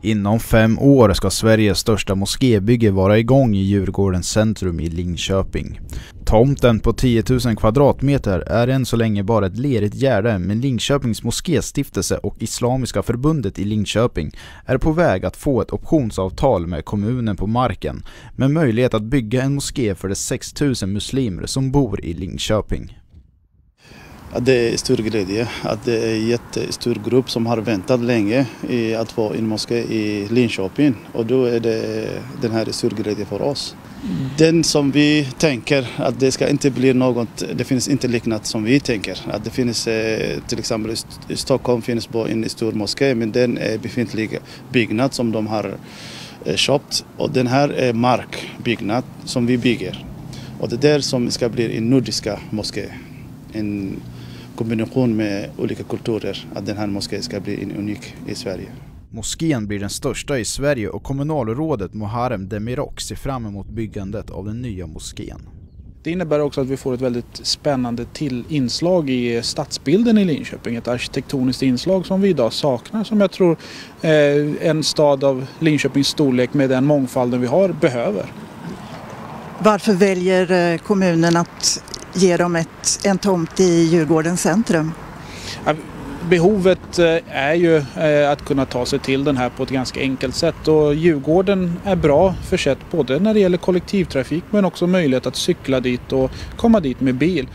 Inom 5 år ska Sveriges största moskébygge vara igång i Djurgårdens centrum i Linköping. Tomten på 10 000 kvadratmeter är än så länge bara ett lerigt gärde, men Linköpings moskéstiftelse och Islamiska förbundet i Linköping är på väg att få ett optionsavtal med kommunen på marken med möjlighet att bygga en moské för de 6 000 muslimer som bor i Linköping. Det är stor glädje att det är en jättestor grupp som har väntat länge att få en moské i Linköping, och då är det den här stor glädje för oss. Den som vi tänker att det ska inte bli något, det finns inte liknande som vi tänker. Att det finns till exempel i Stockholm finns en stor moské, men den är befintlig byggnad som de har köpt, och den här är markbyggnad som vi bygger. Och det där som ska bli en nordiska moské. En kombination med olika kulturer, att den här moskén ska bli en unik i Sverige. Moskén blir den största i Sverige och kommunalrådet Muharrem Demirok ser fram emot byggandet av den nya moskén. Det innebär också att vi får ett väldigt spännande inslag i stadsbilden i Linköping. Ett arkitektoniskt inslag som vi idag saknar, som jag tror en stad av Linköpings storlek med den mångfalden vi har behöver. Varför väljer kommunen att ge dem en tomt i Djurgårdens centrum? Behovet är ju att kunna ta sig till den här på ett ganska enkelt sätt, och Djurgården är bra försett både när det gäller kollektivtrafik men också möjlighet att cykla dit och komma dit med bil.